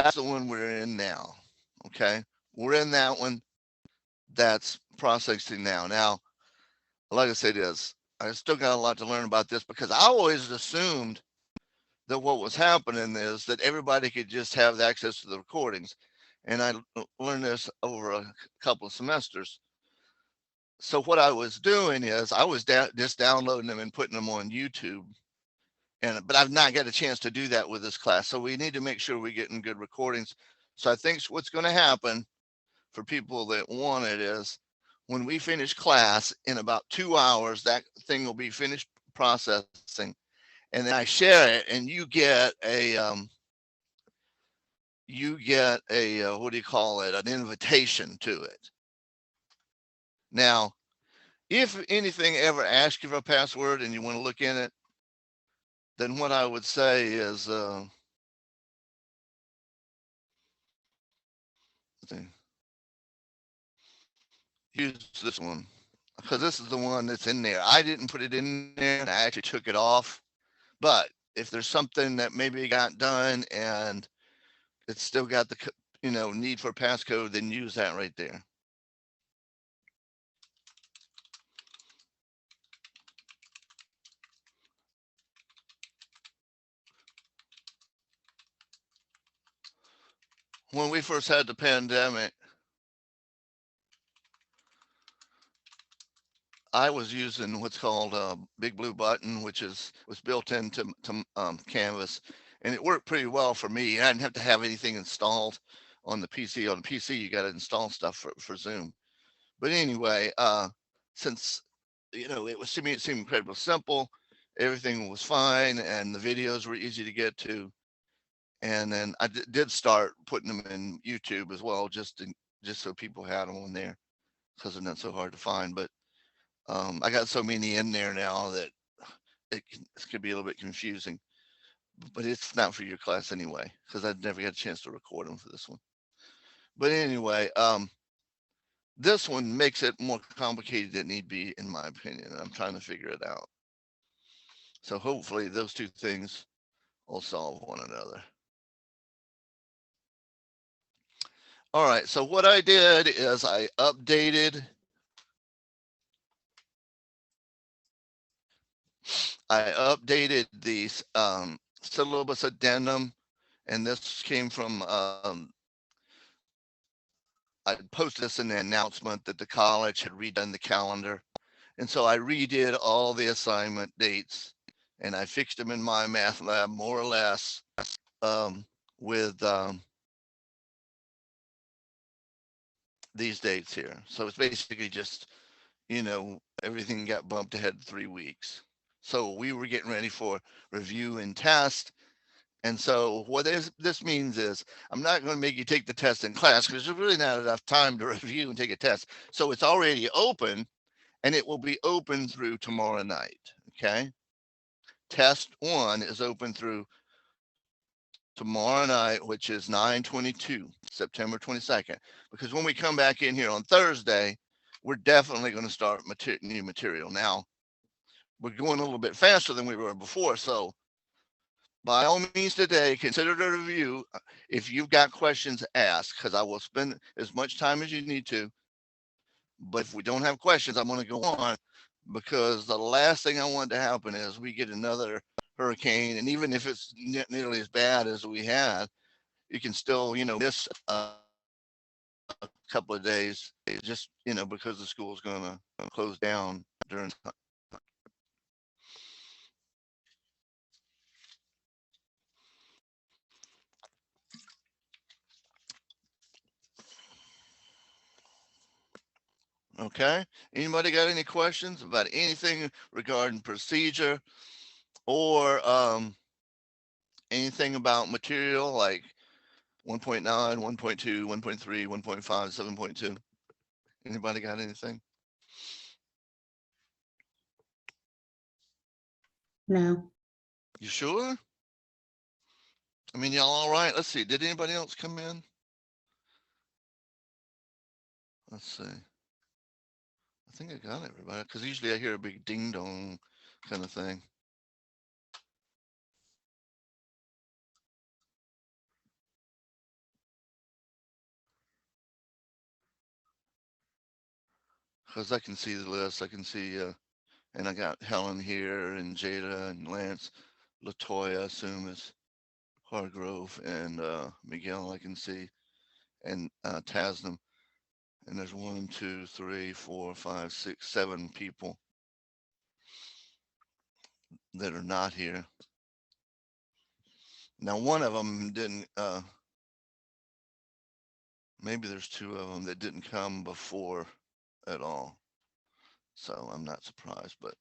That's the one we're in now. Okay. We're in that one that's processing now. Now, like I said, is I still got a lot to learn about this because I always assumed that what was happening is that everybody could just have access to the recordings. And I learned this over a couple of semesters. So what I was doing is I was just downloading them and putting them on YouTube. And but I've not got a chance to do that with this class. So we need to make sure we're getting good recordings. So I think what's going to happen for people that want it is when we finish class in about 2 hours, that thing will be finished processing, and then I share it, and you get a what do you call it? An invitation to it. Now, if anything ever asks you for a password and you want to look in it, then what I would say is use this one because this is the one that's in there. I didn't put it in there. I actually took it off. But if there's something that maybe got done and it's still got the need for a passcode, then use that right there. When we first had the pandemic, I was using what's called a Big Blue Button, which was built into Canvas, and it worked pretty well for me. I didn't have to have anything installed on the PC. On the PC, you got to install stuff for Zoom. But anyway, since it seemed incredibly simple, everything was fine, and the videos were easy to get to. And then I did start putting them in YouTube as well, just so people had them on there because they're not so hard to find. But I got so many in there now that it could be a little bit confusing. But it's not for your class anyway because I never got a chance to record them for this one. But anyway, this one makes it more complicated than it need be, in my opinion. I'm trying to figure it out. So hopefully those two things will solve one another. All right, so what I did is I updated the syllabus addendum, and this came from I posted this in the announcement that the college had redone the calendar, and so I redid all the assignment dates, and I fixed them in my math lab more or less with these dates here. So it's basically just everything got bumped ahead 3 weeks. So we were getting ready for review and test. And so what this means is I'm not going to make you take the test in class because there's really not enough time to review and take a test. So it's already open and it will be open through tomorrow night. Okay. Test one is open through tomorrow night, which is 9/22, September 22nd. Because when we come back in here on Thursday, we're definitely going to start new material. Now, we're going a little bit faster than we were before. So by all means today, consider it a review. If you've got questions, ask, because I will spend as much time as you need to. But if we don't have questions, I'm going to go on because the last thing I want to happen is we get another hurricane. And even if it's nearly as bad as we had, you can still, miss a couple of days just, because the school's going to close down during. Okay. Anybody got any questions about anything regarding procedure or anything about material like 1.9, 1.2, 1.3, 1.5, 7.2? Anybody got anything? No. You sure? I mean, y'all all right? Let's see. Did anybody else come in? Let's see. I think I got everybody because usually I hear a big ding dong kind of thing. because I can see the list. I can see, and I got Helen here and Jada and Lance, Latoya, I assume is Hargrove, and Miguel. I can see, and Tasnam. And there's one, two, three, four, five, six, seven people that are not here. Now, one of them didn't. Maybe there's two of them that didn't come before at all. So I'm not surprised. But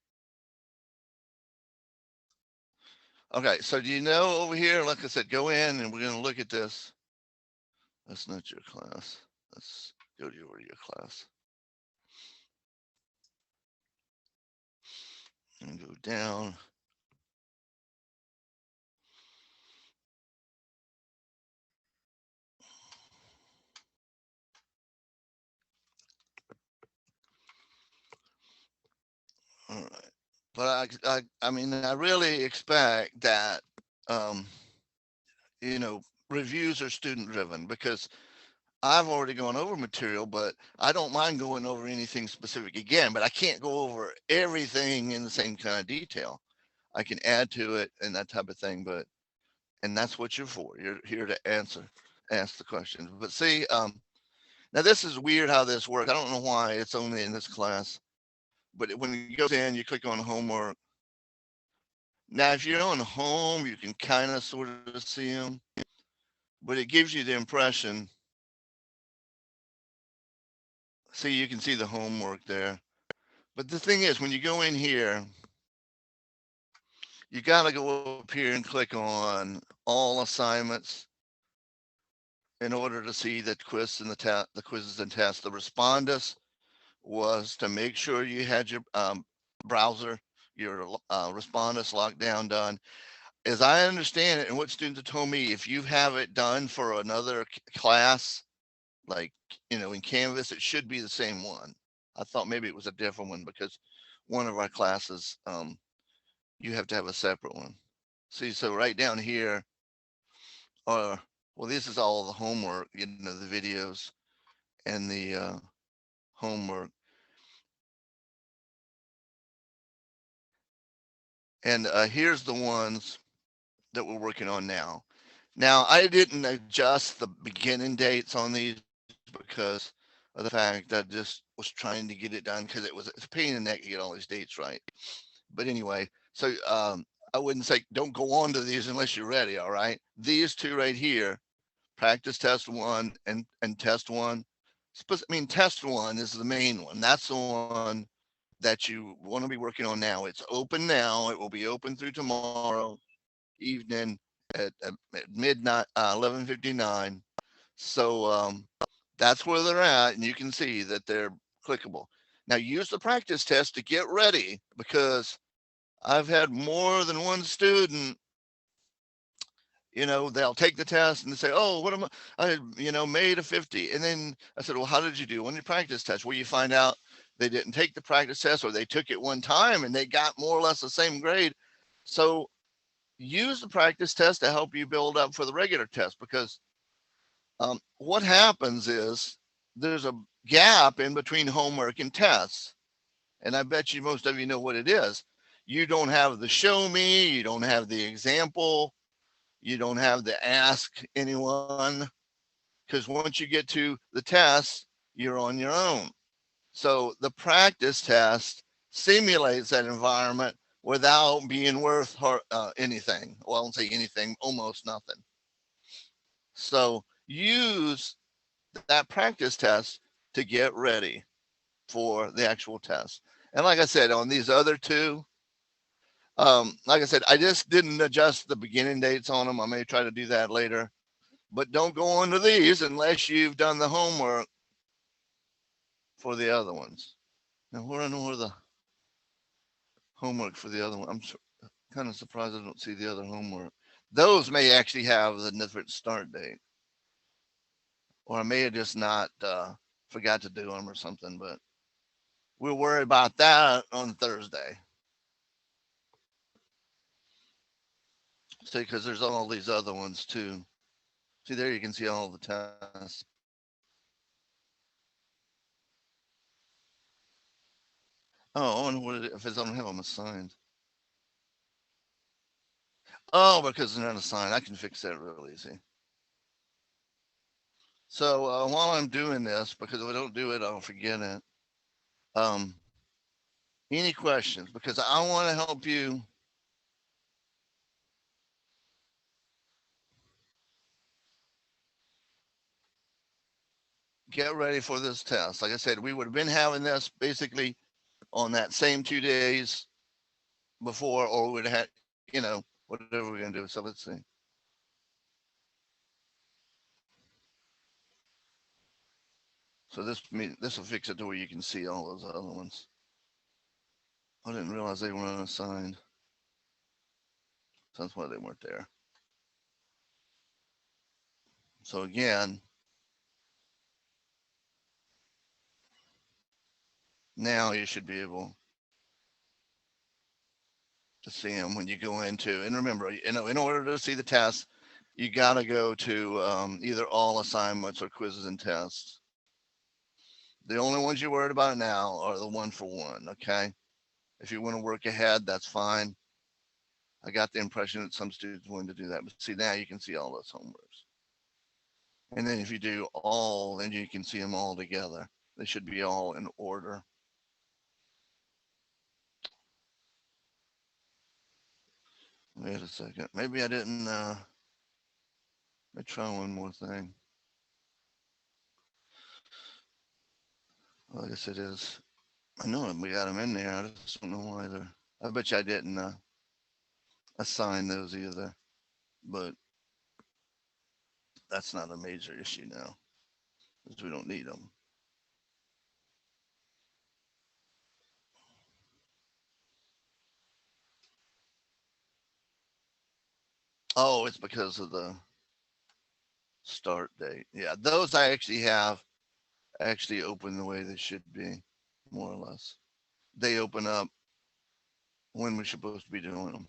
okay, so do you know over here? Like I said, go in and we're going to look at this. That's not your class. Let's go to your class and go down. All right. But I mean, I really expect that, um, you know, reviews are student driven because I've already gone over material, but I don't mind going over anything specific again, but I can't go over everything in the same kind of detail. I can add to it and that type of thing, but, and that's what you're for. You're here to ask the questions. But see, now this is weird how this works. I don't know why it's only in this class, but when you go in, you click on homework. Now, if you're on home, you can kind of sort of see them, but it gives you the impression. See, you can see the homework there. But the thing is, when you go in here, you got to go up here and click on all assignments in order to see the quiz and the quizzes and tests. The respondus was to make sure you had your browser, your respondus lockdown done. As I understand it, and what students have told me, if you have it done for another class, like in Canvas, it should be the same one. I thought maybe it was a different one because one of our classes, you have to have a separate one. See, so right down here are, well, this is all the homework, the videos and the homework. And here's the ones that we're working on now. Now, I didn't adjust the beginning dates on these because of the fact that I just was trying to get it done because it's a pain in the neck to get all these dates right. But anyway, so I wouldn't say don't go on to these unless you're ready. All right, these two right here, practice test one and test one. I mean, test one is the main one. That's the one that you want to be working on now. It's open now. It will be open through tomorrow evening at midnight, 11:59. So that's where they're at, and you can see that they're clickable. Now use the practice test to get ready because I've had more than one student, they'll take the test and say, oh, what am I made a 50. And then I said, well, how did you do on your practice test? Well, you find out they didn't take the practice test or they took it one time and they got more or less the same grade. So use the practice test to help you build up for the regular test because what happens is there's a gap in between homework and tests. And I bet you most of you know what it is. You don't have the show me, you don't have the example, you don't have the ask anyone. Because once you get to the test, you're on your own. So the practice test simulates that environment without being worth anything. Well, I won't say anything, almost nothing. So use that practice test to get ready for the actual test. And like I said, on these other two, like I said, I just didn't adjust the beginning dates on them. I may try to do that later, but don't go on to these unless you've done the homework for the other ones. Now, where I know where the homework for the other one, I'm kind of surprised I don't see the other homework. Those may actually have the different start date, or I may have just not forgot to do them or something, but we'll worry about that on Thursday. See, because there's all these other ones too. See, there you can see all the tests. Oh, I wonder what if I don't have them assigned. Oh, because they're not assigned. I can fix that real easy. So while I'm doing this, because if I don't do it, I'll forget it. Um, any questions? Because I want to help you get ready for this test. Like I said, we would have been having this basically on that same 2 days before, or we would have had, whatever we're going to do. So let's see. So this will fix it to where you can see all those other ones. I didn't realize they weren't unassigned. So that's why they weren't there. So again, now you should be able to see them when you go into. And remember, in order to see the test, you got to go to either all assignments or quizzes and tests. The only ones you're worried about now are the one for one. Okay, if you want to work ahead, that's fine. I got the impression that some students wanted to do that, but see now you can see all those homeworks. And then if you do all, then you can see them all together. They should be all in order. Wait a second. Maybe I didn't. Let me try one more thing. Well, I guess it is. I know we got them in there. I just don't know why they're. I bet you I didn't assign those either. But that's not a major issue now because we don't need them. Oh, it's because of the start date. Yeah, those I actually have actually open the way they should be, more or less. They open up when we're supposed to be doing them.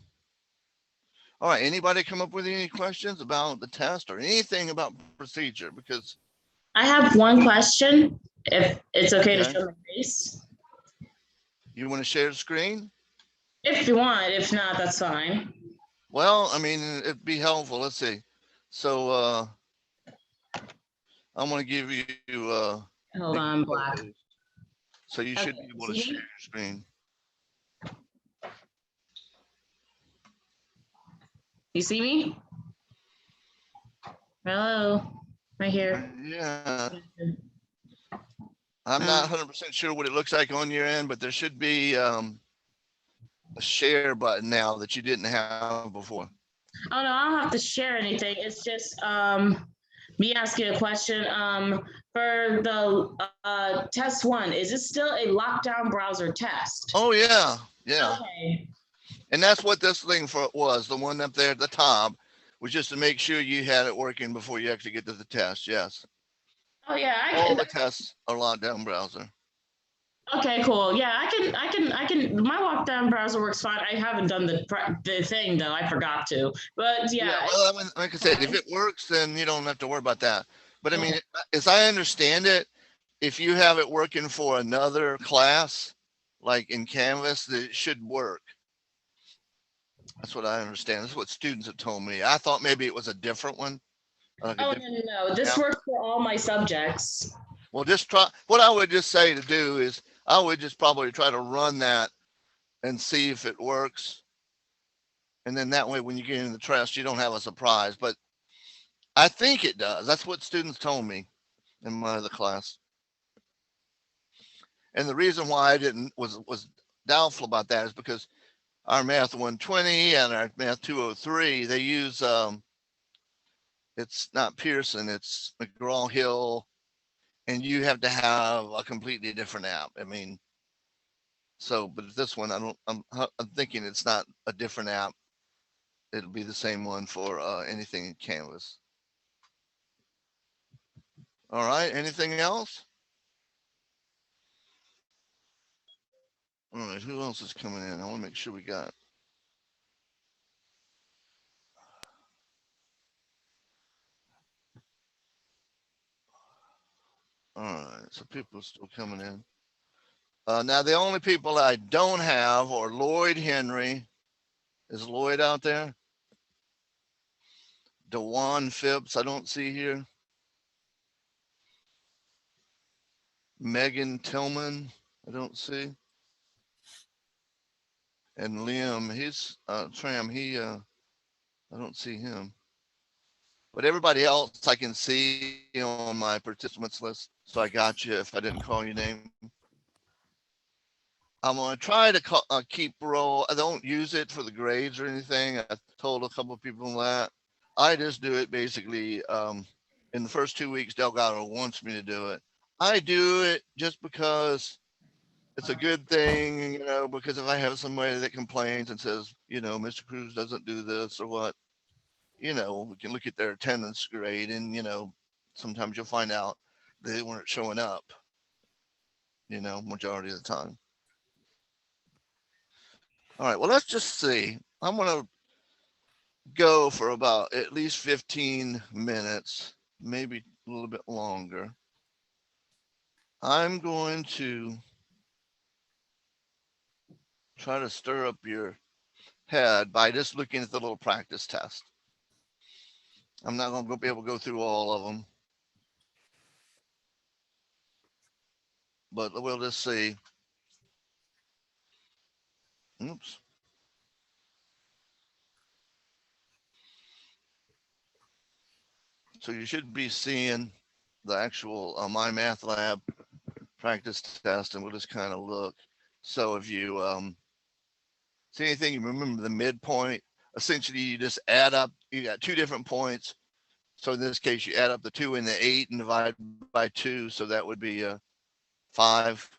All right. Anybody come up with any questions about the test or anything about procedure? Because I have one question, if it's okay to okay, show my face. you want to share the screen? If you want, if not, that's fine. Well, I mean, it'd be helpful. Let's see. So I'm going to give you Hold these on, Black. photos. So you should Okay, be able to see share me? your screen. You see me? Hello, right here. Yeah. I'm not 100% sure what it looks like on your end, but there should be a share button now that you didn't have before. Oh no, I don't have to share anything. It's just me asking a question. For the test one, is it still a lockdown browser test? Oh, yeah. Yeah. Okay. And that's what this thing for was. The one up there at the top was just to make sure you had it working before you actually get to the test. Yes. Oh yeah, I All can. the tests are lockdown browser. Okay, cool. Yeah, I can. My lockdown browser works fine. I haven't done the thing though. I forgot to. But Yeah. yeah, Well, I mean, like I it's said, if fine. it works, then you don't have to worry about that. But I mean, Okay. as I understand it, if you have it working for another class, like in Canvas, that it should work. That's what I understand. That's what students have told me. I thought maybe it was a different one, like a Oh different no. This app. works for all my subjects. Well, just try. What I would just say to do is, I would just probably try to run that and see if it works. And then that way, when you get in the test, you don't have a surprise. But I think it does. That's what students told me in my other class. And the reason why I didn't was doubtful about that is because our math 120 and our math 203 they use it's not Pearson, it's McGraw Hill, and you have to have a completely different app. I mean, so but this one I don't. I'm thinking it's not a different app. It'll be the same one for anything in Canvas. All right. Anything else? All right. Who else is coming in? I want to make sure we got. All right. So people are still coming in. Now, the only people I don't have are Lloyd Henry. Is Lloyd out there? DeJuan Phipps, I don't see here. Megan Tillman, I don't see. And Liam, he's Tram, I don't see him. But everybody else I can see on my participants list. So I got you if I didn't call your name. I'm gonna try to keep roll. I don't use it for the grades or anything. I told a couple of people that. I just do it basically in the first 2 weeks. Delgado wants me to do it. I do it just because it's a good thing, because if I have somebody that complains and says, Mr. Cruz doesn't do this or what, we can look at their attendance grade and, sometimes you'll find out they weren't showing up, majority of the time. All right, well, let's just see. I'm going to go for about at least 15 minutes, maybe a little bit longer. I'm going to try to stir up your head by just looking at the little practice test. I'm not going to be able to go through all of them, but we'll just see. Oops. So you should be seeing the actual My Math Lab practice test, and we'll just kind of look. So if you see anything, you remember the midpoint. Essentially, you just add up. You got two different points. So in this case, you add up the 2 and the 8 and divide by 2. So that would be 5.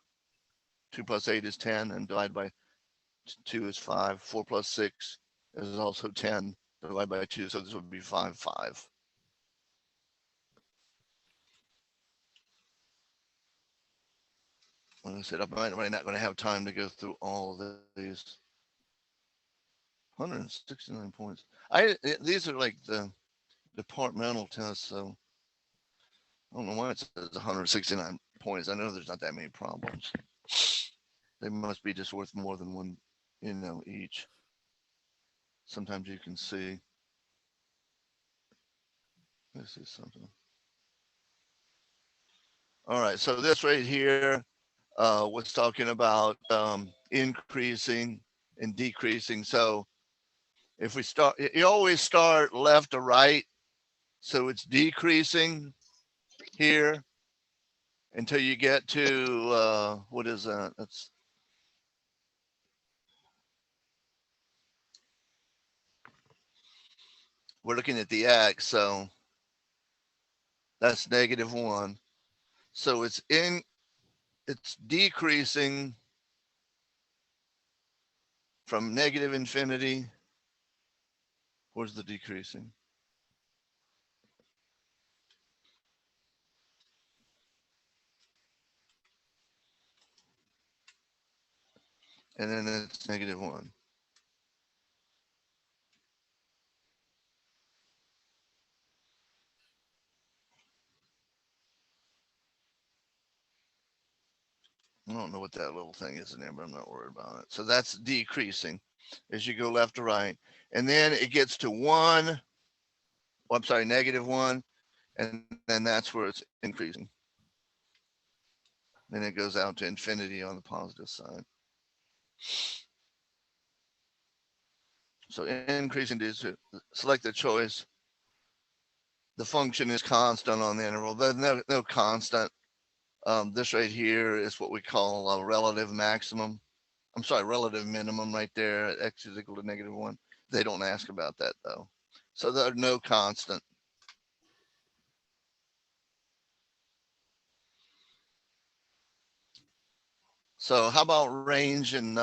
2 plus 8 is 10, and divide by 2 is 5. 4 plus 6 is also 10. Divide by 2. So this would be 5, 5. Like I said, I'm not going to have time to go through all of these. 169 points. These are like the departmental tests, so I don't know why it says 169 points. I know there's not that many problems. They must be just worth more than one, each. Sometimes you can see. This is something. All right, so this right here was talking about increasing and decreasing. So if we start, you always start left to right. So it's decreasing here until you get to, what is that? We're looking at the X. So that's -1. So it's decreasing from negative infinity. Where's the decreasing? And then it's -1. I don't know what that little thing is in there, but I'm not worried about it. So that's decreasing as you go left to right. And then it gets to 1, I'm sorry, -1, and then that's where it's increasing. Then it goes out to infinity on the positive side. So increasing to select the choice. The function is constant on the interval. There's no constant. This right here is what we call a relative maximum. I'm sorry, relative minimum right there. X is equal to -1. They don't ask about that though. So there's no constant. So how about range and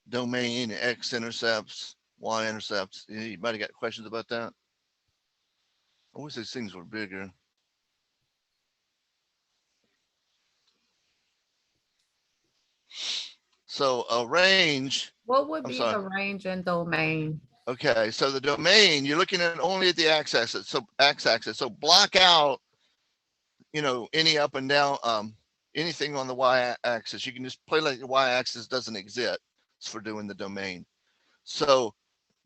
domain, X intercepts, Y intercepts? Anybody got questions about that? I wish these things were bigger. So a range, What would I'm be sorry. the range and domain? Okay, so the domain, you're looking at only at the x-axis. So x-axis. So block out, any up and down. anything on the y-axis. You can just play like the y-axis doesn't exist for doing the domain. So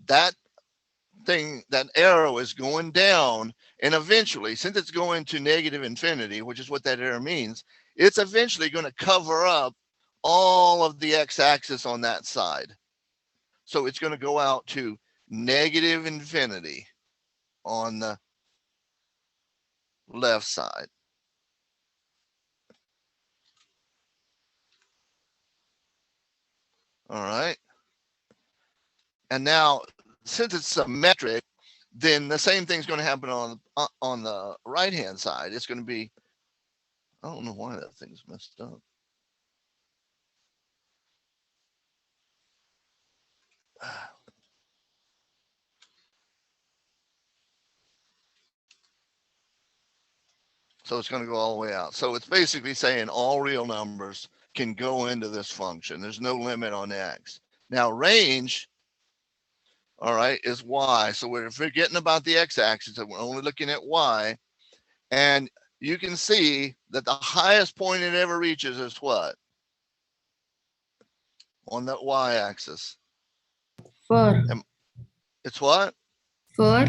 that that arrow is going down, and eventually, since it's going to negative infinity, which is what that arrow means, it's eventually going to cover up all of the x-axis on that side. So it's going to go out to negative infinity on the left side. All right. And now, since it's symmetric, then the same thing's going to happen on the right hand side. It's going to be, I don't know why that thing's messed up. So it's going to go all the way out. So it's basically saying all real numbers can go into this function. There's no limit on x. Now range, all right, is y. So we're forgetting about the x-axis and we're only looking at y. And you can see that the highest point it ever reaches is what? On that y-axis. 4. It's what? 4.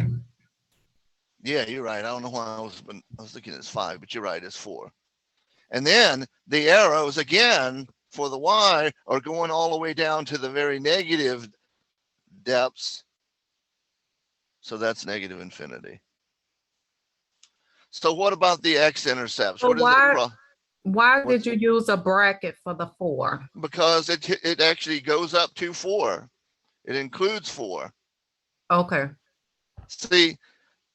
Yeah, you're right. I don't know why I was thinking it's 5, but you're right, it's 4. And then the arrows again for the y are going all the way down to the very negative depths. So that's negative infinity. So what about the x-intercepts? So What is it? why What's, did you use a bracket for the 4? because it actually goes up to 4. It includes 4. Okay. See,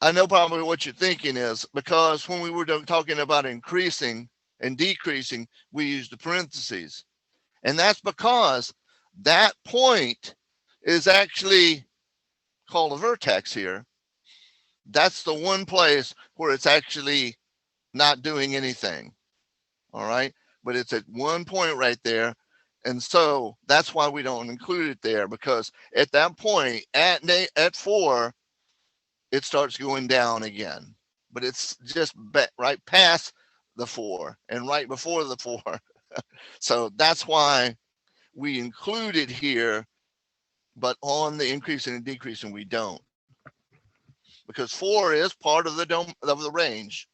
I know probably what you're thinking is because when we were talking about increasing and decreasing, we used the parentheses. And that's because that point is actually called a vertex here. That's the one place where it's actually not doing anything. All right. But it's at one point right there. And so that's why we don't include it there, because at that point at 4, it starts going down again. But it's just right past the 4 and right before the 4. So that's why we include it here, but on the increasing and decreasing, we don't. Because 4 is part of the range.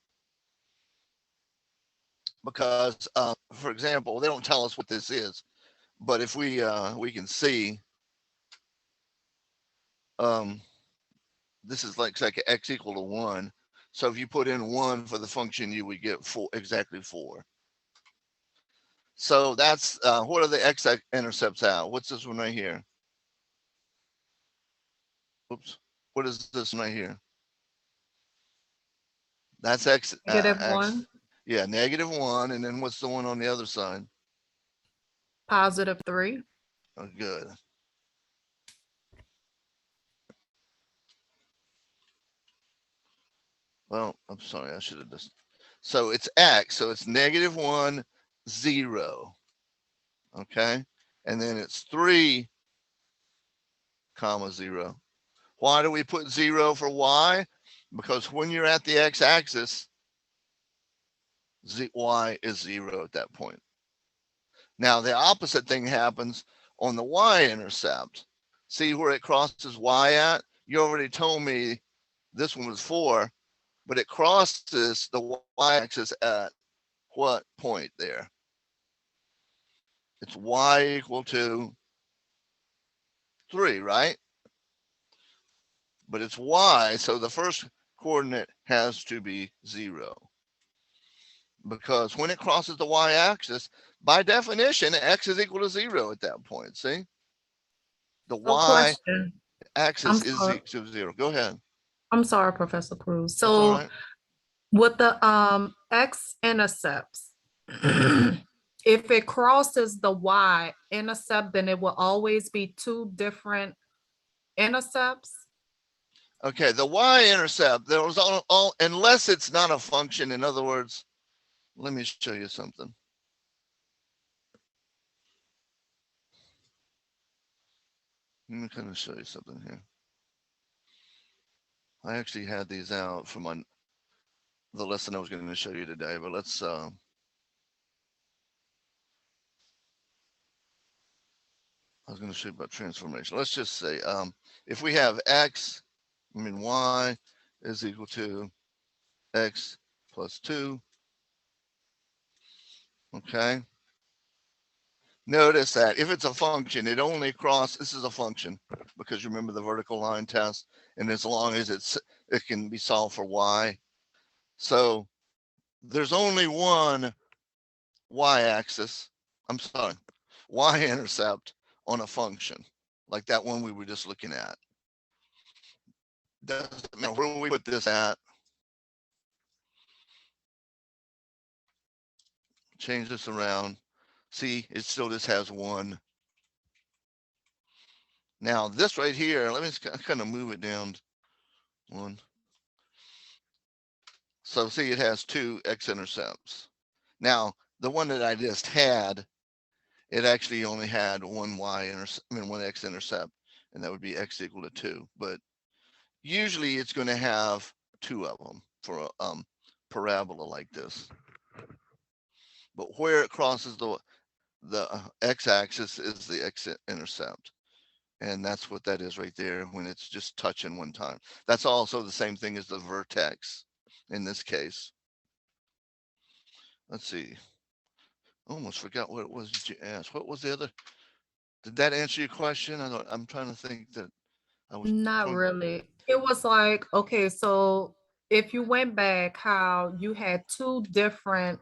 Because, for example, they don't tell us what this is, but if we can see, um, this is like x equal to 1. So if you put in 1 for the function, you would get 4, exactly 4. So that's what are the x-intercepts out? What's this one right here? Oops. What is this one right here? That's x. -1, Yeah, -1. And then what's the one on the other side? +3. Oh, good. Well, I'm sorry, I should have just. So it's x. So it's -1, 0. Okay. And then it's 3, comma 0. Why do we put 0 for y? Because when you're at the x-axis, y is 0 at that point. Now, the opposite thing happens on the y-intercept. See where it crosses y at? You already told me this one was 4, but it crosses the y-axis at what point there? It's y equal to 3, right? But it's y, so the first coordinate has to be 0. Because when it crosses the y-axis, by definition, x is equal to 0 at that point. See? The So question. I'm y-axis is sorry. equal to 0. Go ahead. I'm sorry, Professor Cruz. That's all So right. with the x-intercepts, if it crosses the y-intercept, then it will always be 2 different intercepts. Okay, the y-intercept, there was all unless it's not a function. In other words, let me show you something. Let me kind of show you something here. I actually had these out for the lesson I was going to show you today, but let's I was going to say about transformation. Let's just say if we have x, y is equal to x plus 2, okay? Notice that if it's a function, it only this is a function because remember the vertical line test, and as long as it can be solved for y. So there's only one y-axis, I'm sorry, y-intercept on a function, like that one we were just looking at. Doesn't matter where we put this at. Change this around. See, it still just has one. Now this right here, let me just kind of move it down one. So see, it has two x-intercepts. Now, the one that I just had, it actually only had one one x-intercept, and that would be x equal to 2. But usually it's going to have two of them for a parabola like this. But where it crosses the x-axis is the x-intercept. And that's what that is right there when it's just touching one time. That's also the same thing as the vertex in this case. Let's see. Almost forgot what it was that you asked. What was the other? Did that answer your question? I'm trying to think that I was Not going. really. It was like, okay, so if you went back, how you had two different,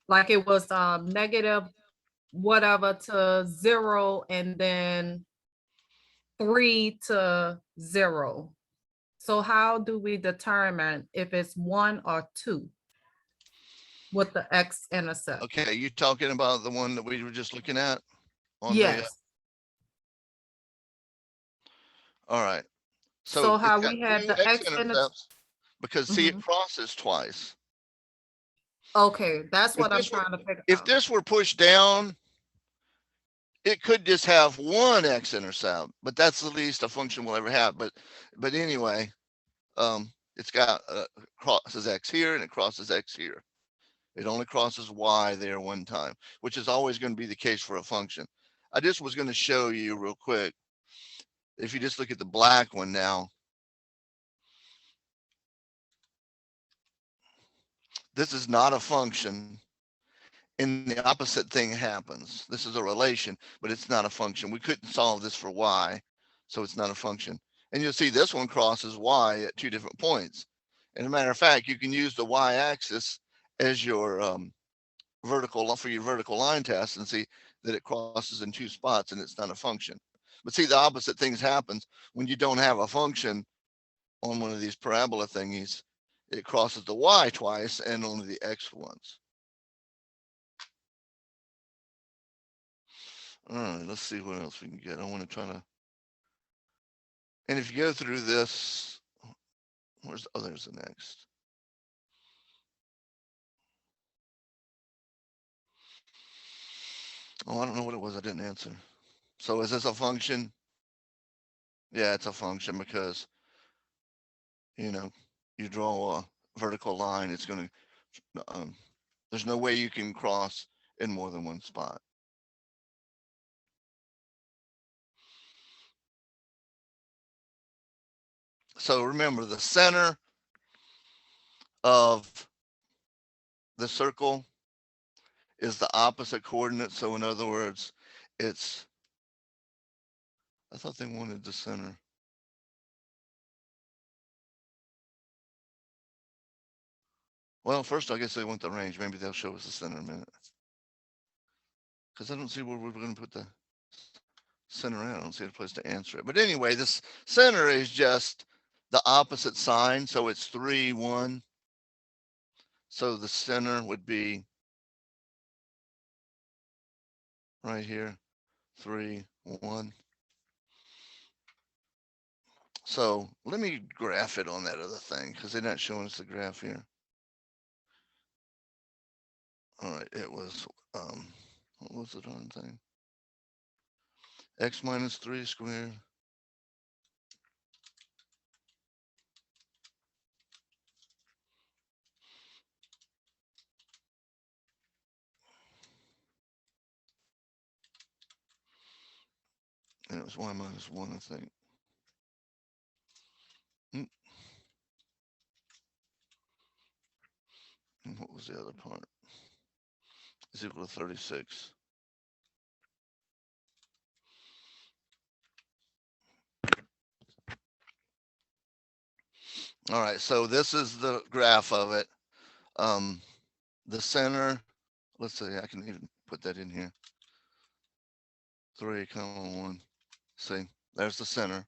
like it was negative whatever to 0 and then 3 to 0. So how do we determine if it's 1 or 2 with the x-intercept? Okay, you talking about the one that we were just looking at on the? Yes. All right. So So it's how got we had two the x-intercept. x-intercepts because see, it crosses twice. Okay, that's If what I'm this were trying to figure if out. this were pushed down, it could just have one x-intercept, but that's the least a function will ever have. But anyway, it's got crosses x here and it crosses x here. It only crosses y there one time, which is always going to be the case for a function. I just was going to show you real quick. If you just look at the black one now, this is not a function, and the opposite thing happens. This is a relation, but it's not a function. We couldn't solve this for y, so it's not a function. And you'll see this one crosses y at two different points. And as a matter of fact, you can use the y-axis as your vertical for your vertical line test and see that it crosses in two spots and it's not a function. But see, the opposite things happens when you don't have a function on one of these parabola thingies. It crosses the y twice and only the x once. All right, let's see what else we can get. I want to try to. And if you go through this, there's the next. Oh, I don't know what it was I didn't answer. So is this a function? Yeah, it's a function because, you know, you draw a vertical line, it's going to, there's no way you can cross in more than one spot. So remember, the center of the circle is the opposite coordinate. So in other words, it's, I thought they wanted the center. Well, first, I guess they want the range. Maybe they'll show us the center in a minute. Because I don't see where we're going to put the center in. I don't see a place to answer it. But anyway, this center is just the opposite sign. So it's 3, 1. So the center would be right here, 3, 1. So let me graph it on that other thing because they're not showing us the graph here. All right, it was, what was the darn thing? X minus 3 squared. and it was y minus 1, I think. Mm, and what was the other part? Is equal to 36. All right, so this is the graph of it. Um, the center, let's see, I can even put that in here. 3, comma 1. See, there's the center.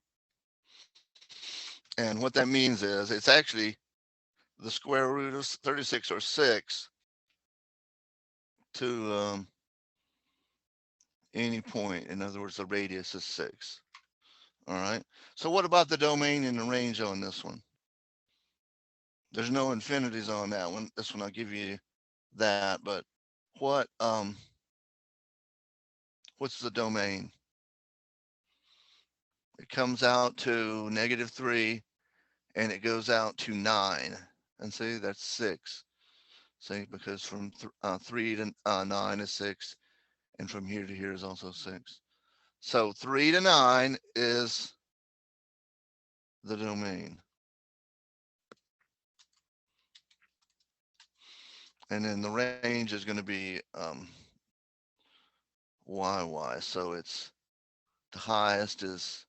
And what that means is it's actually the square root of 36 or 6 to any point. In other words, the radius is 6. All right. So what about the domain and the range on this one? There's no infinities on that one. This one I'll give you that, but what what's the domain? It comes out to -3 and it goes out to 9. And see, that's 6. See, because from 3 to 9 is 6, and from here to here is also 6. So 3 to 9 is the domain. And then the range is going to be y. So it's the highest is,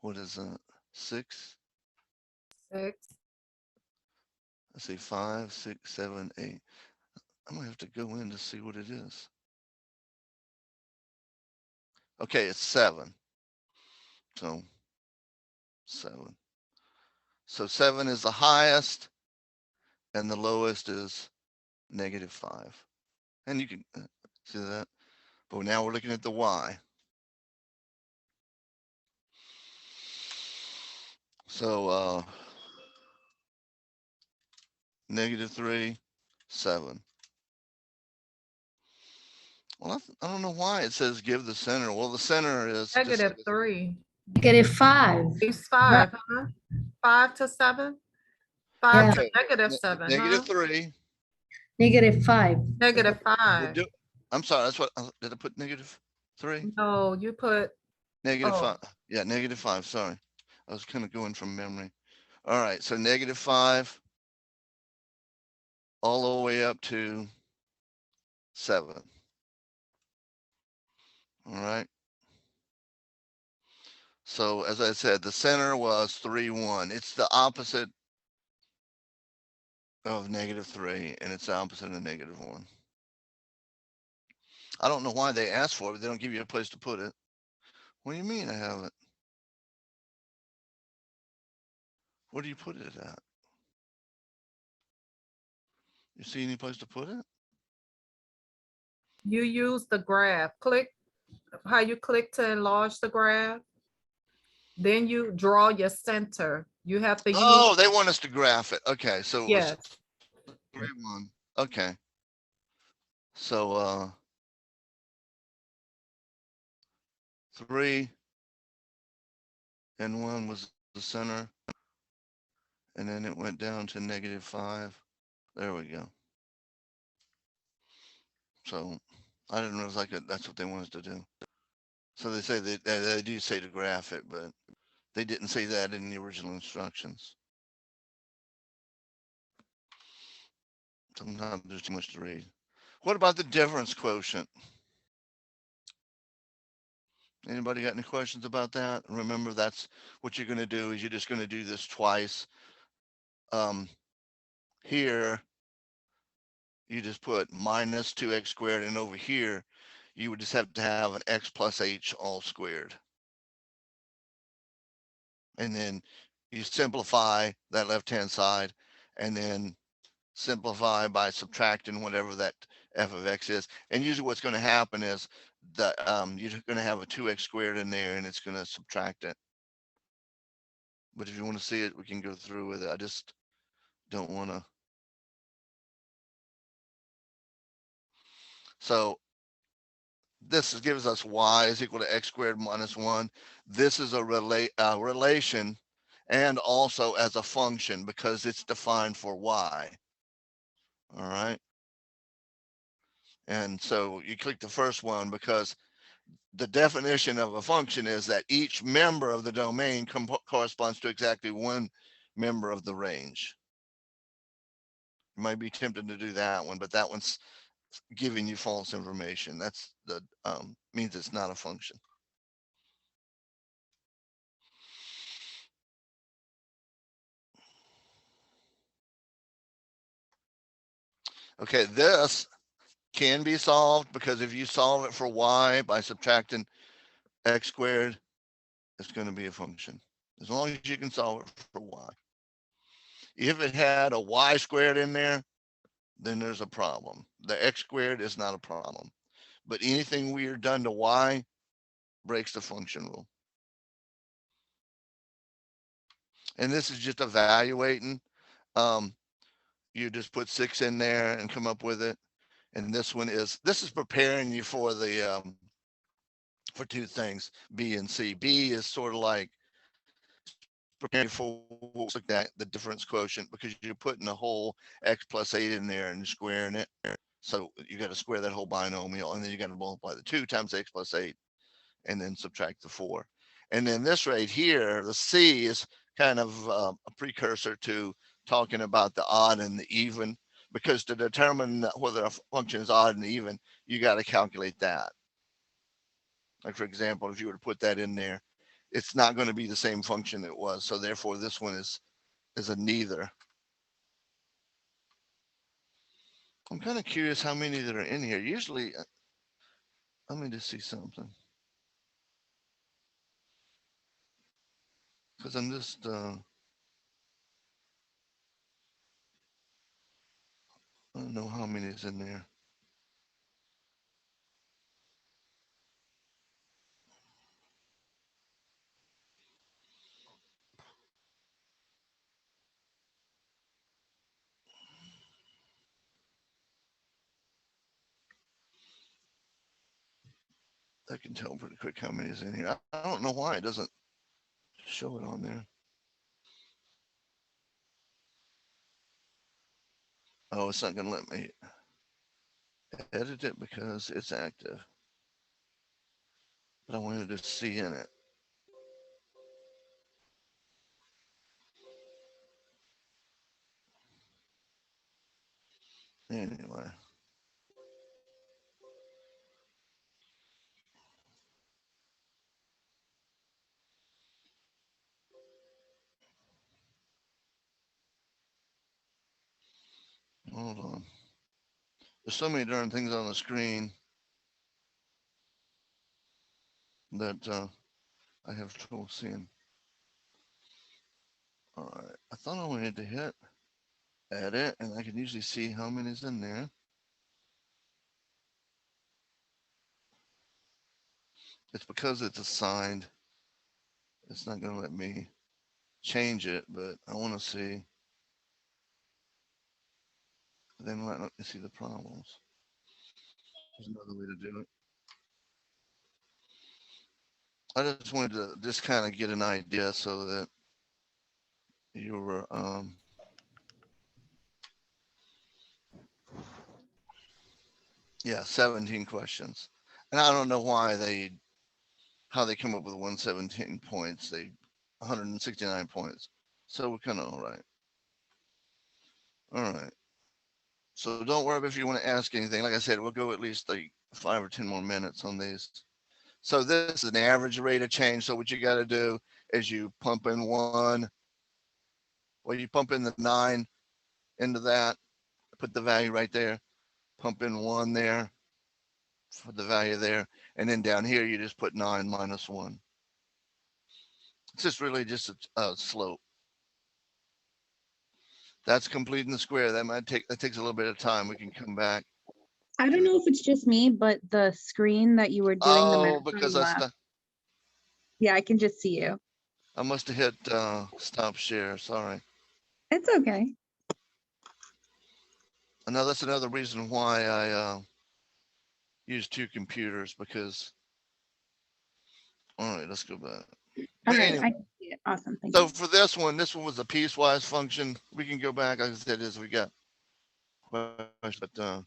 what is that? 6? 6. Let's see, 5, 6, 7, 8. I'm going to have to go in to see what it is. Okay, it's 7. So 7. So 7 is the highest, and the lowest is -5. And you can see that. But now we're looking at the y. So -3, 7. Well, I don't know why it says give the center. Well, the center is just -3. -5. It's 5, huh? 5 to 7? 5 Yeah, to okay. -7, huh? -3. -5. We're -5. do. I'm sorry. That's what did I put -3? No, you put, oh, -5. Yeah, -5. Sorry, I was kind of going from memory. All right, so -5 all the way up to 7. All right. So as I said, the center was 3, 1. It's the opposite of -3, and it's the opposite of -1. I don't know why they asked for it, but they don't give you a place to put it. What do you mean I haven't? Where do you put it at? You see any place to put it? you use the graph. Click, how you click to enlarge the graph. Then you draw your center. You have to use, Oh, they want us to graph it. Okay, so it was yes. 3, 1. Okay. So 3 and 1 was the center, and then it went down to -5. There we go. So I didn't realize that's what they want us to do. So they say they do say to graph it, but they didn't say that in the original instructions. Sometimes there's too much to read. What about the difference quotient? Anybody got any questions about that? Remember, that's what you're going to do is you're just going to do this twice. Here, you just put minus 2x squared, and over here, you would just have to have an x plus h all squared. And then you simplify that left-hand side, and then simplify by subtracting whatever that f of x is. And usually what's going to happen is that you're going to have a 2x squared in there, and it's going to subtract it. But if you want to see it, we can go through with it. I just don't want to. So this gives us y is equal to x squared minus 1. This is a relation, and also as a function because it's defined for y. All right. And so you click the first one because the definition of a function is that each member of the domain corresponds to exactly one member of the range. You might be tempted to do that one, but that one's giving you false information. That's the means it's not a function. Okay, this can be solved because if you solve it for y by subtracting x squared, it's going to be a function. As long as you can solve it for y. If it had a y squared in there, then there's a problem. The x squared is not a problem. But anything weird done to y breaks the function rule. And this is just evaluating. Um, you just put 6 in there and come up with it. And this is preparing you for the for two things, B and C. B is sort of like preparing you for what's like that, the difference quotient, because you're putting a whole x plus 8 in there and squaring it. So you got to square that whole binomial, and then you got to multiply the 2 times x plus 8, and then subtract the 4. And then this right here, the C is kind of a precursor to talking about the odd and the even, because to determine whether a function is odd and even, you got to calculate that. Like, for example, if you were to put that in there, it's not going to be the same function it was. So therefore, this one is a neither. I'm kind of curious how many that are in here. Usually, let me just see something. Because I'm just, I don't know how many is in there. I can tell pretty quick how many is in here. I don't know why it doesn't show it on there. Oh, it's not going to let me edit it because it's active. But I wanted to see in it. Anyway. Hold on. There's so many darn things on the screen that I have trouble seeing. All right. I thought I wanted to hit edit, and I can usually see how many's in there. It's because it's assigned. It's not going to let me change it, but I want to see. Then let me see the problems. There's another way to do it. I just wanted to just kind of get an idea so that you were yeah, 17 questions. And I don't know why how they come up with 117 points. They 169 points. So we're kind of all right. All right. So don't worry if you want to ask anything. Like I said, we'll go at least like 5 or 10 more minutes on these. So this is an average rate of change. So what you got to do is you pump in one. Well, you pump in the 9 into that, put the value right there, pump in 1 there, for the value there, and then down here you just put 9 minus 1. It's just really just a slope. That's completing the square. That takes a little bit of time. We can come back. I don't know if it's just me, but the screen that you were doing the Oh, math because on left. Yeah, I can just see you. I must have hit stop share. Sorry. It's okay. I know that's another reason why I use 2 computers, because. All right, let's go back. All But right, anyway, I can see it. Awesome, thank so you. for this one was a piecewise function. We can go back. Like I said, as we got questions, but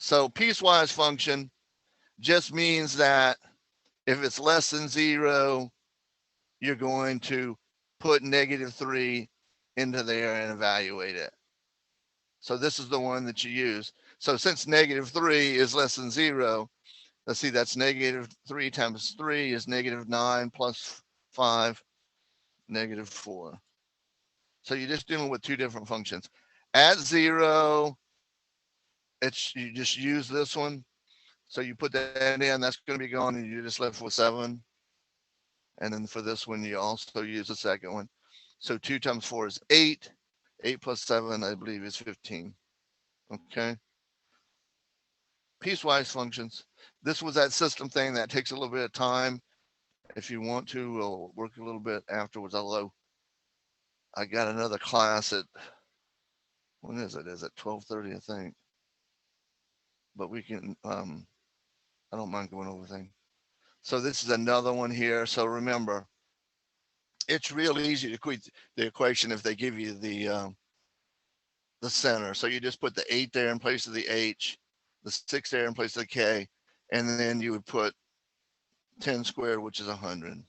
So piecewise function just means that if it's less than 0, you're going to put -3 into there and evaluate it. So this is the one that you use. So since -3 is less than 0, let's see, that's -3 times 3 is -9 plus 5, -4. So you're just dealing with two different functions. At 0, you just use this one. So you put that in, that's going to be gone, and you're just left with 7. And then for this one, you also use the second one. So 2 times 4 is 8. 8 plus 7, I believe, is 15. Okay. Piecewise functions. This was that system thing that takes a little bit of time. If you want to, we'll work a little bit afterwards. Although I got another class at, when is it? Is it 12:30? I think. But we can. I don't mind going over things. So this is another one here. So remember, it's real easy to quit the equation if they give you the center. So you just put the 8 there in place of the H, the 6 there in place of the K, and then you would put 10 squared, which is 100.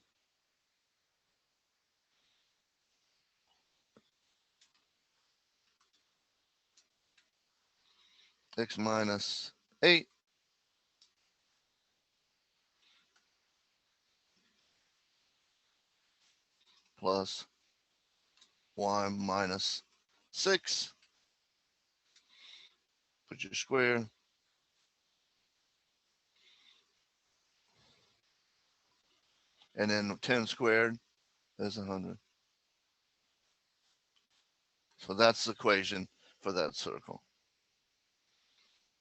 X minus 8 plus y minus 6. Put your square. And then 10 squared is 100. So that's the equation for that circle.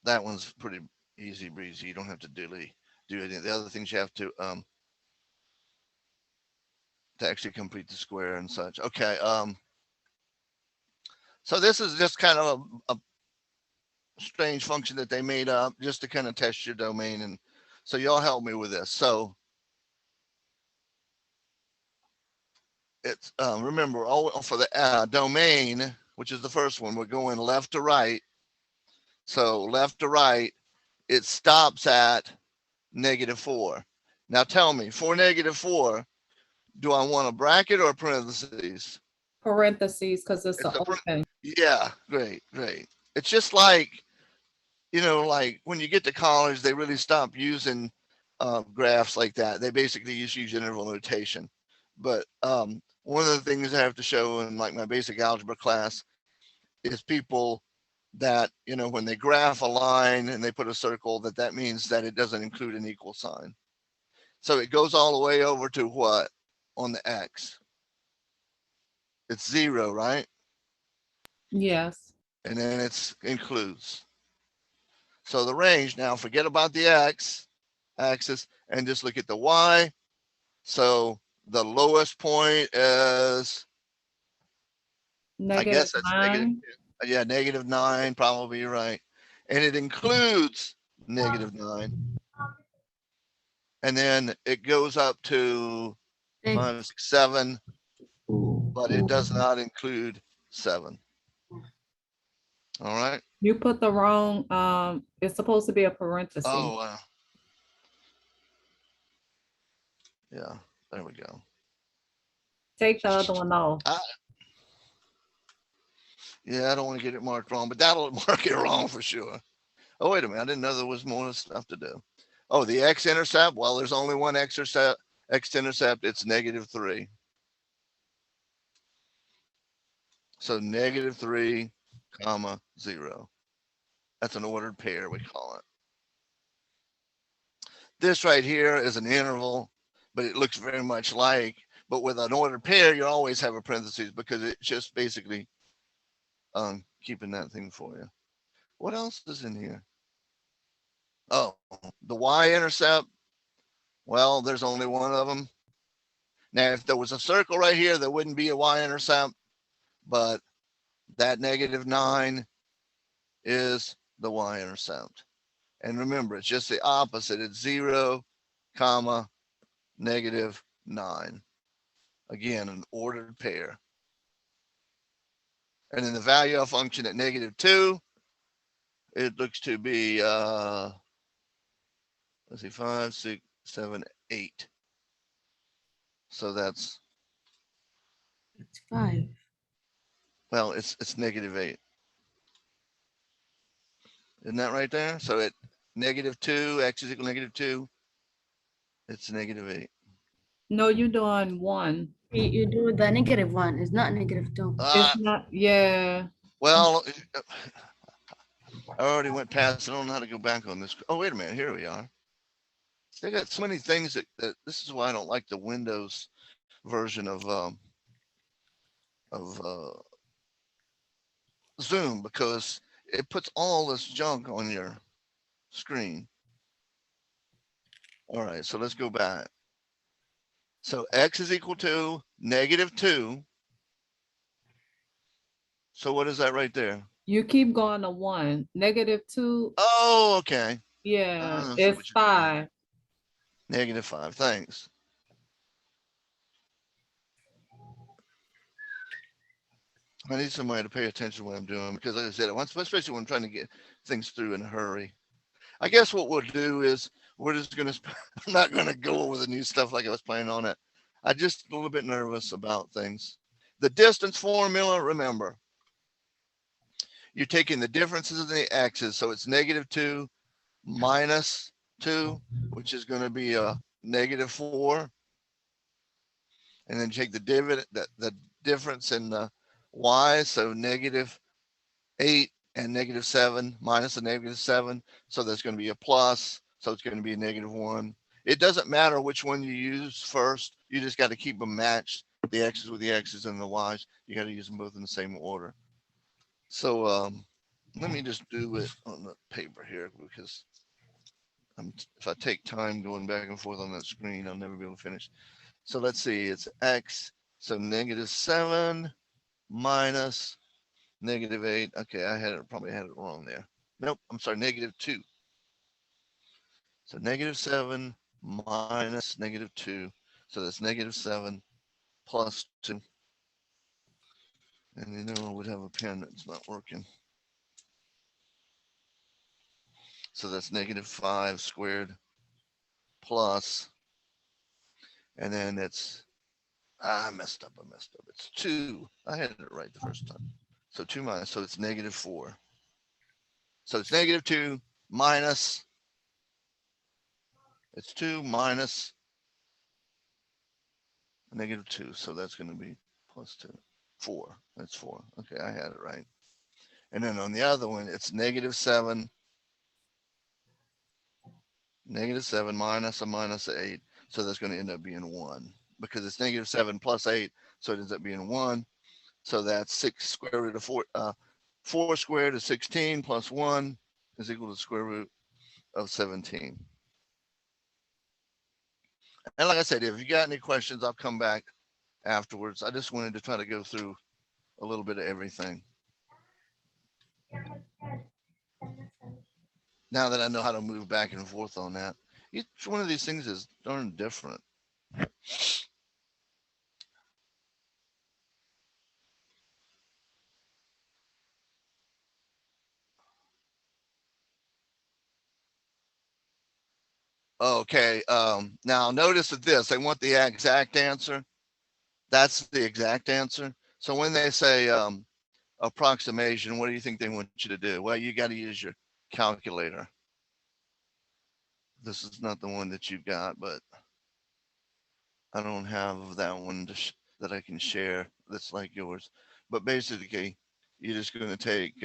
That one's pretty easy breezy. You don't have to do any. The other things you have to actually complete the square and such. Okay. So this is just kind of a strange function that they made up just to kind of test your domain. And so y'all help me with this. So it's remember, all for the domain, which is the first one, we're going left to right. So left to right, it stops at -4. Now tell me, for -4, do I want a bracket or a parentheses? Parentheses, because it's an It's a open. Yeah, great, great. It's just like, like when you get to college, they really stop using graphs like that. They basically just use interval notation. But one of the things I have to show in like my basic algebra class is people that, when they graph a line and they put a circle, that means that it doesn't include an equal sign. So it goes all the way over to what on the X? It's 0, right? Yes. And then it's includes. So the range, now forget about the X axis and just look at the Y. So the lowest point is, I guess that's -9. yeah, -9, probably you're right. And it includes -9. And then it goes up to 5, 6, 7, but it does not include 7. All right. You put the wrong, it's supposed to be a parenthesis. Oh, wow. Yeah, there we go. Take the other one off. Yeah, I don't want to get it marked wrong, but that'll mark it wrong for sure. Oh, wait a minute. I didn't know there was more stuff to do. Oh, the x-intercept. Well, there's only one x-intercept. It's -3. So -3, 0. That's an ordered pair, we call it. This right here is an interval, but it looks very much like, but with an ordered pair, you always have a parentheses because it's just basically keeping that thing for you. What else is in here? Oh, the y-intercept. Well, there's only one of them. Now, if there was a circle right here, there wouldn't be a y-intercept, but that -9 is the y-intercept. And remember, it's just the opposite. It's 0, -9. Again, an ordered pair. And then the value of function at -2 it looks to be, let's see, 5, 6, 7, 8. So that's, It's 5. well, it's -8. Isn't that right there? So at -2, x is equal to -2, it's -8. No, you're doing 1. You do the -1. It's not -2. It's Uh, not, yeah. well, I already went past. I don't know how to go back on this. Oh, wait a minute. Here we are. They got so many things that this is why I don't like the Windows version of Zoom, because it puts all this junk on your screen. All right, so let's go back. So x is equal to -2. So what is that right there? You keep going to 1. -2, Oh, okay. yeah, I see it's what you're doing 5. there. -5. Thanks. I need somebody to pay attention to what I'm doing, because, like I said, especially when I'm trying to get things through in a hurry. I guess what we'll do is we're just going to, I'm not going to go over the new stuff like I was planning on it. I just a little bit nervous about things. The distance formula, remember, you're taking the differences of the x's. So it's -2 minus 2, which is going to be a -4. And then take the dividend, the difference in the y. So -8 and -7 minus a -7. So there's going to be a plus. So it's going to be a -1. It doesn't matter which one you use first. You just got to keep them matched. The x's with the x's and the y's. You got to use them both in the same order. So let me just do it on the paper here, because if I take time going back and forth on that screen, I'll never be able to finish. So let's see. It's x. So -7 minus -8. Okay, probably had it wrong there. Nope, I'm sorry, -2. So -7 minus -2. So that's -7 plus 2. And you know I would have a pen that's not working. So that's -5 squared plus, and then it's, I messed up. It's 2. I had it right the first time. So 2 minus, so it's -4. So it's -2 minus, it's 2 minus -2. So that's going to be plus 2. 4. That's 4. Okay, I had it right. And then on the other one, it's -7, -7 minus a minus 8. So that's going to end up being 1, because it's -7 plus 8. So it ends up being 1. So that's 6 square root of 4. 4 squared is 16 plus 1 is equal to the square root of 17. And like I said, if you got any questions, I'll come back afterwards. I just wanted to try to go through a little bit of everything. Now that I know how to move back and forth on that, each one of these things is darn different. Okay, now notice that this, they want the exact answer. That's the exact answer. So when they say approximation, what do you think they want you to do? Well, you got to use your calculator. This is not the one that you've got, but I don't have that one that I can share that's like yours. But basically, you're just going to take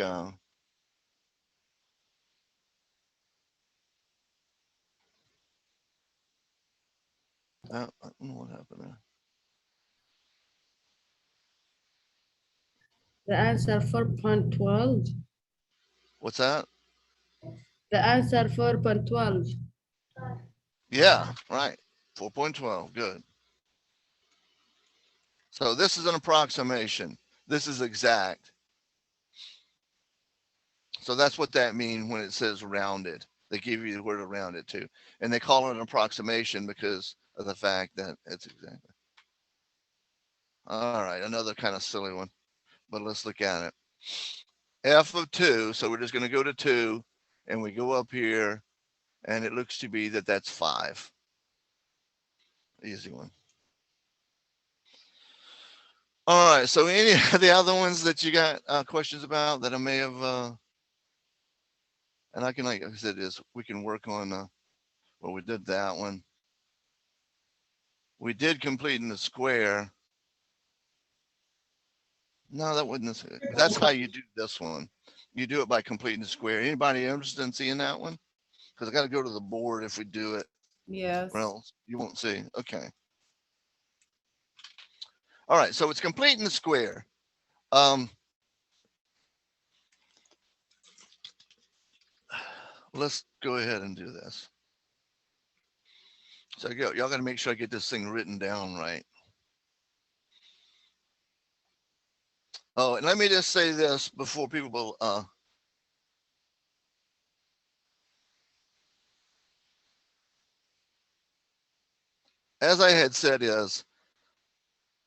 I don't know what happened there. The answer 4.12. What's that? The answer 4.12. Yeah, right. 4.12. Good. So this is an approximation. This is exact. So that's what that means when it says rounded. They give you the word around it too. And they call it an approximation because of the fact that it's exactly. All right, another kind of silly one, but let's look at it. f of 2. So we're just going to go to 2 and we go up here and it looks to be that that's 5. Easy one. All right. So any of the other ones that you got questions about that I may have, and I can, like I said, is we can work on, well, we did that one. We did complete in the square. No, that wasn't, that's how you do this one. You do it by completing the square. Anybody interested in seeing that one? Because I got to go to the board if we do it, Yes. or else you won't see. Okay. All right. So it's completing the square. Let's go ahead and do this. So y'all got to make sure I get this thing written down right. Oh, and let me just say this before people, as I had said, is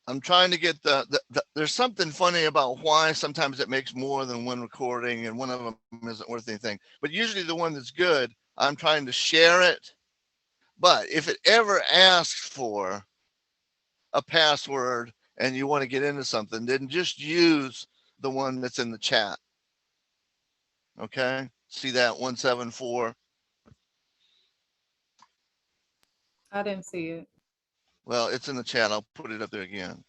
I'm trying to get there's something funny about why sometimes it makes more than one recording and one of them isn't worth anything. But usually the one that's good, I'm trying to share it. But if it ever asks for a password and you want to get into something, then just use the one that's in the chat. Okay. See that 174? I didn't see it. Well, it's in the chat. I'll put it up there again.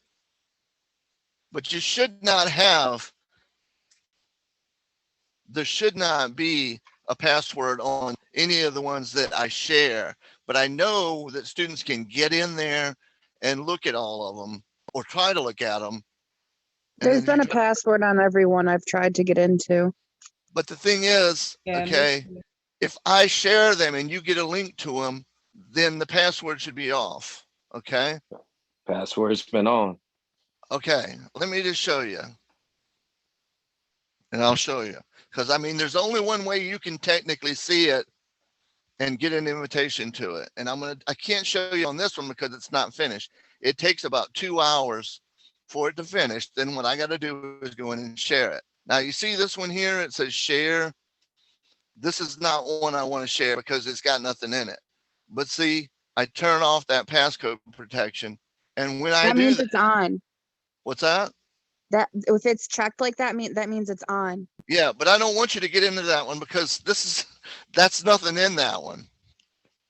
But you should not have, there should not be a password on any of the ones that I share. But I know that students can get in there and look at all of them or try to look at them. There's been a password on every one I've tried to get into. But the thing is, Yeah, okay, if I share them and you get a link to them, then the password should be off. Okay. Password's been on. Okay. Let me just show you. And I'll show you. Because I mean, there's only one way you can technically see it and get an invitation to it. And I can't show you on this one because it's not finished. It takes about 2 hours for it to finish. Then what I got to do is go in and share it. Now you see this one here, it says share. This is not one I want to share because it's got nothing in it. But see, I turn off that passcode protection. And when I That do means that, it's on. what's that? That if it's checked like that, that means it's on. Yeah, but I don't want you to get into that one because that's nothing in that one.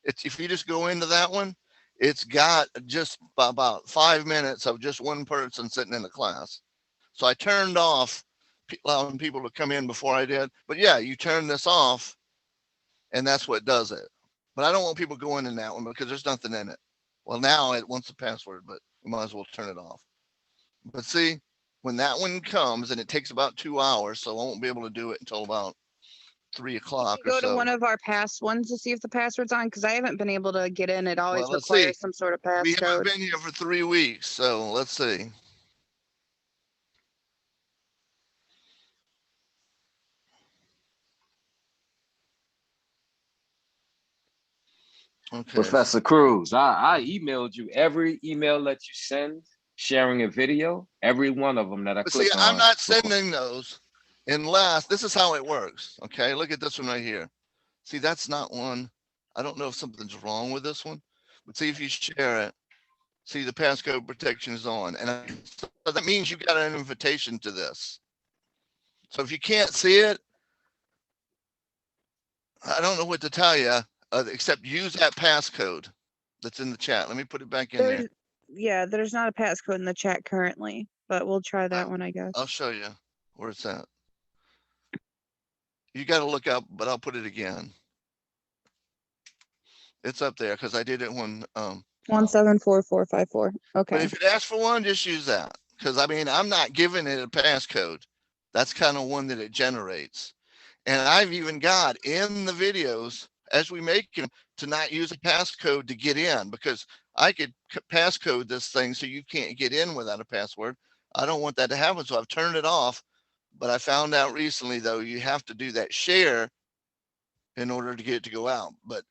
It's, if you just go into that one, it's got just about 5 minutes of just one person sitting in the class. So I turned off allowing people to come in before I did. But yeah, you turn this off and that's what does it. But I don't want people going in that one because there's nothing in it. Well, now it wants the password, but we might as well turn it off. But see, when that one comes, and it takes about 2 hours, so I won't be able to do it until about 3 o'clock or Go to so. one of our past ones to see if the password's on because I haven't been able to get in. It always Well, let's requires see. some sort of We haven't passcode. been here for 3 weeks, so let's see. Okay. Professor Cruz, I emailed you every email that you send sharing a video, every one of them that I But click see, on. I'm not sending those unless, this is how it works. Okay, look at this one right here. See, that's not one. I don't know if something's wrong with this one, but see if you share it. See, the passcode protection is on, and so that means you got an invitation to this. So if you can't see it, I don't know what to tell you, except use that passcode that's in the chat. Let me put it back in there. Yeah, there's not a passcode in the chat currently, but we'll try that one, I guess. I'll show you where it's at. You got to look up, but I'll put it again. It's up there because I did it when 174454. Okay. But if it asks for one, just use that. Because I mean, I'm not giving it a passcode. That's kind of one that it generates. And I've even got in the videos as we make them to not use a passcode to get in, because I could passcode this thing so you can't get in without a password. I don't want that to happen. So I've turned it off. But I found out recently, though, you have to do that share in order to get it to go out. But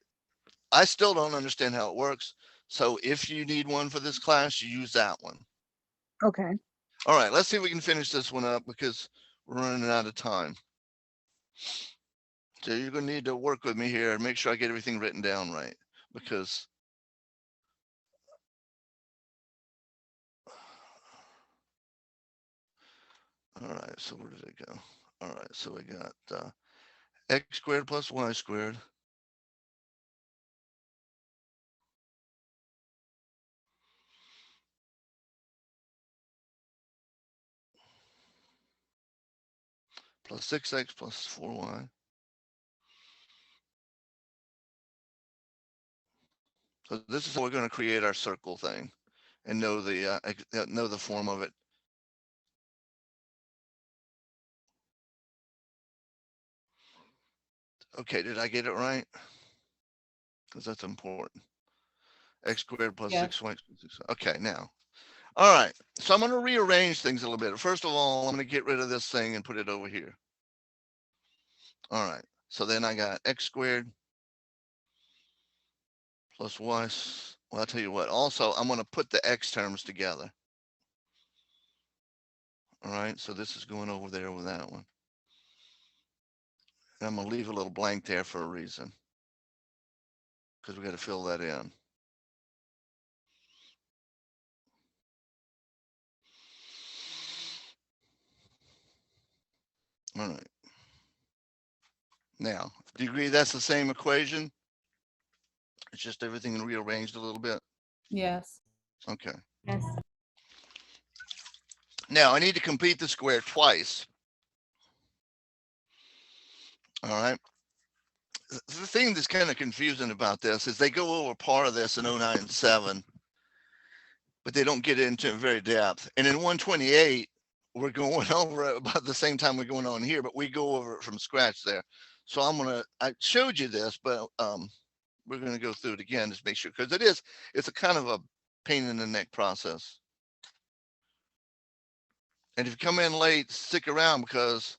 I still don't understand how it works. So if you need one for this class, you use that one. Okay. All right, let's see if we can finish this one up because We're running out of time. So you're going to need to work with me here and make sure I get everything written down right, because all right, so where did it go? All right, so we got x squared plus y squared plus 6x plus 4y. So this is how we're going to create our circle thing and know the form of it. Okay, did I get it right? Because that's important. X squared plus Yes. 6y. Okay, now. All right, so I'm going to rearrange things a little bit. First of all, I'm going to get rid of this thing and put it over here. All right, so then I got x squared plus y. Well, I'll tell you what. Also, I'm going to put the x terms together. All right, so this is going over there with that one. And I'm going to leave a little blank there for a reason, because we got to fill that in. All right. Now, do you agree that's the same equation? It's just everything rearranged a little bit. Yes. Okay. Yes. Now I need to complete the square twice. All right. The thing that's kind of confusing about this is they go over part of this in 097, but they don't get into it very depth. And in 128, we're going over it about the same time we're going on here, but we go over it from scratch there. So I showed you this, but we're going to go through it again just make sure, because it's a kind of a pain in the neck process. And if you come in late, stick around, because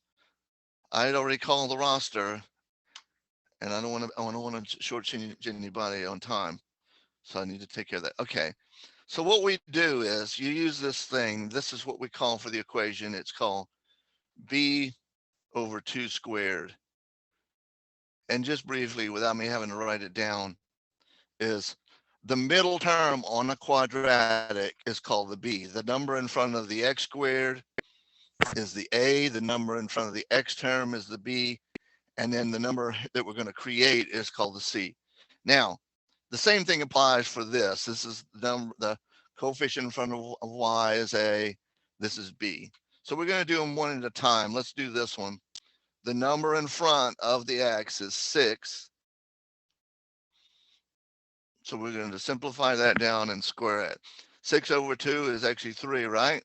I had already called the roster, and I don't want to shortchange anybody on time. So I need to take care of that. Okay. So what we do is you use this thing. This is what we call for the equation. It's called b over 2 squared. And just briefly, without me having to write it down, is the middle term on a quadratic is called the b. The number in front of the x squared is the a. The number in front of the x term is the b. And then the number that we're going to create is called the c. Now, the same thing applies for this. This is the coefficient in front of y is a, this is b. So we're going to do them one at a time. Let's do this one. The number in front of the x is 6. So we're going to simplify that down and square it. 6 over 2 is actually 3, right?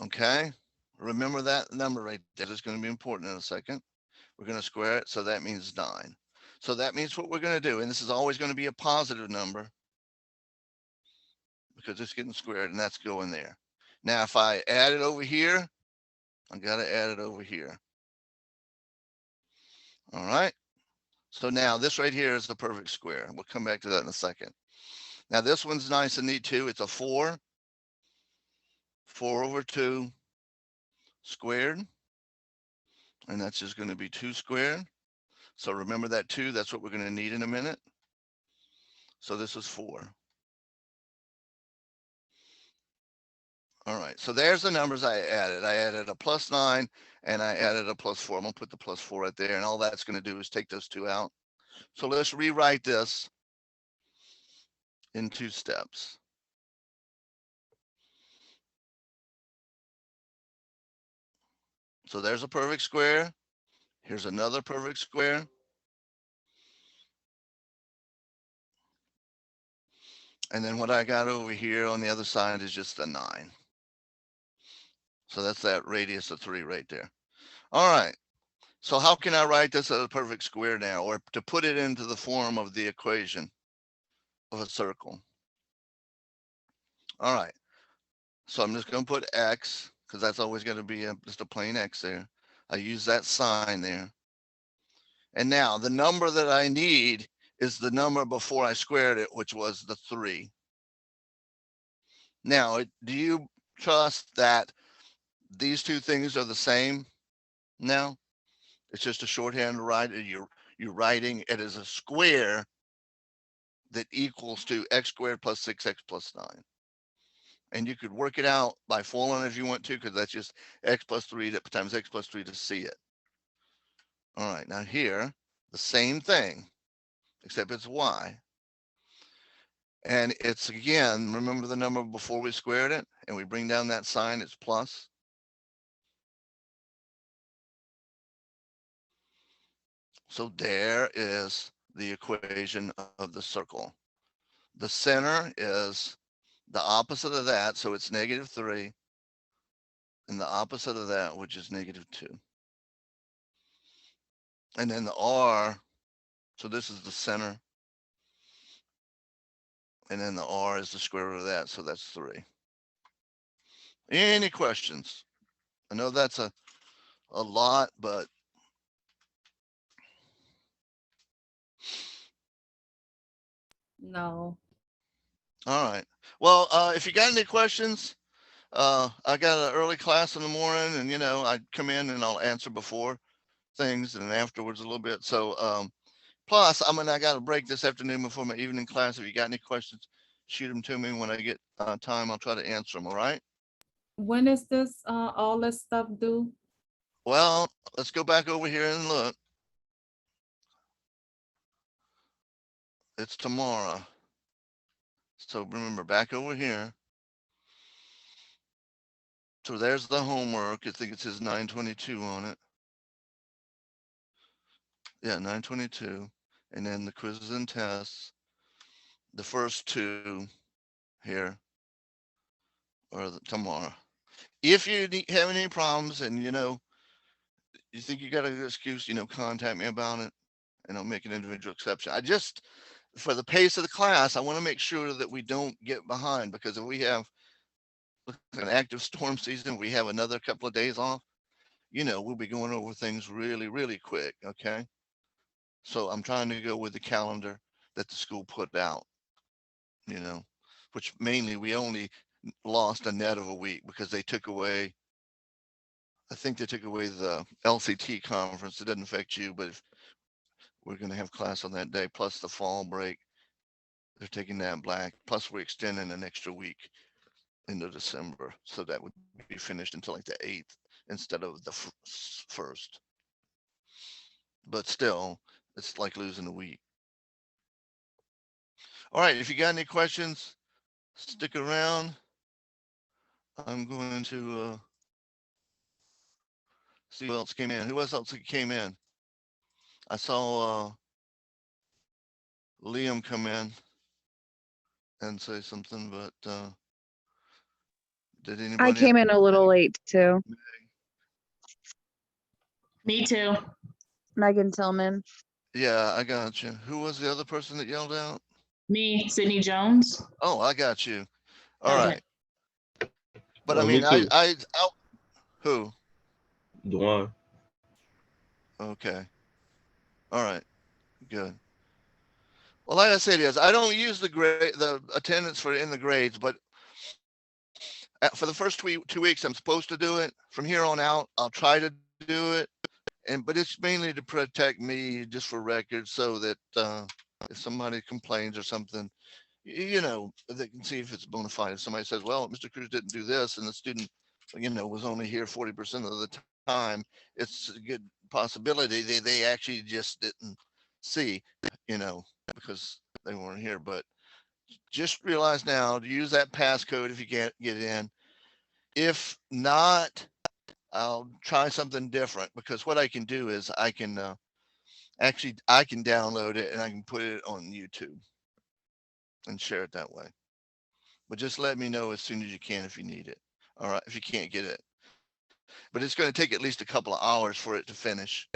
Okay. Remember that number right there. It's going to be important in a second. We're going to square it, so that means 9. So that means what we're going to do, and this is always going to be a positive number, because it's getting squared, and that's going there. Now, if I add it over here, I got to add it over here. All right. So now this right here is the perfect square. We'll come back to that in a second. Now this one's nice and neat too. It's a 4. 4 over 2 squared. And that's just going to be 2 squared. So remember that 2, that's what we're going to need in a minute. So this is 4. All right, so there's the numbers I added. I added a +9 and I added a +4. I'm gonna put the +4 right there, and all that's gonna do is take those 2 out. So let's rewrite this in 2 steps. So there's a perfect square. Here's another perfect square. And then what I got over here on the other side is just a 9. So that's that radius of 3 right there. All right. So how can I write this as a perfect square now, or to put it into the form of the equation of a circle? All right. So I'm just going to put X, because that's always going to be just a plain X there. I use that sign there. And now the number that I need is the number before I squared it, which was the 3. Now, do you trust that these two things are the same now. It's just a shorthand to write it. You're writing it as a square that equals to x squared plus 6x plus 9. And you could work it out by formula if you want to, because that's just x plus 3 times x plus 3 to see it. All right, now here, the same thing, except it's y. And it's again, remember the number before we squared it, and we bring down that sign, it's plus. So there is the equation of the circle. The center is the opposite of that, so it's -3, and the opposite of that, which is -2. And then the R, so this is the center, and then the R is the square root of that, so that's 3. Any questions? I know that's a lot, but No. all right. Well, if you got any questions, I got an early class in the morning, and I come in and I'll answer before things and afterwards a little bit. So plus, I got a break this afternoon before my evening class. If you got any questions, shoot them to me when I get time. I'll try to answer them. All right. When is this, all this stuff due? Well, let's go back over here and look. It's tomorrow. So remember, back over here. So there's the homework. I think it says 922 on it. Yeah, 922. And then the quizzes and tests. The first two here or tomorrow. If you have any problems and you think you got a good excuse, contact me about it, and I'll make an individual exception. I just, for the pace of the class, I want to make sure that we don't get behind, because if we have an active storm season, we have another couple of days off, we'll be going over things really, really quick. Okay. So I'm trying to go with the calendar that the school put out, you know, which mainly we only lost a net of a week because they took away, I think they took away the LCT conference. It doesn't affect you, but if we're going to have class on that day, plus the fall break, they're taking that back. Plus we're extending an extra week into December. So that would be finished until like the 8th instead of the 1st. But still, it's like losing a week. All right, if you got any questions, stick around. I'm going to see who else came in. Who else came in? I saw Liam come in and say something, but did I anybody came in a little late too. Me too. Megan Tillman. Yeah, I got you. Who was the other person that yelled out? Me, Sydney Jones. Oh, I got you. All Okay. right. But I Me mean, too. who? Dwan. Okay. All right. Good. Well, like I said, yes, I don't use the attendance for in the grades, but for the first 2 weeks, I'm supposed to do it. From here on out, I'll try to do it. But it's mainly to protect me, just for records, so that if somebody complains or something, they can see if it's bona fide. If somebody says, well, Mr. Cruz didn't do this, and the student, was only here 40% of the time, it's a good possibility they actually just didn't see, because they weren't here. But just realize now to use that passcode if you can't get in. If not, I'll try something different, because what I can do is I can I can download it and I can put it on YouTube and share it that way. But just let me know as soon as you can if you need it. All right, if you can't get it. But it's going to take at least a couple of hours for it to finish.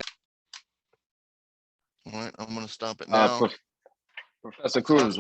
All right, I'm going to stop it now. Professor Stop. Cruz,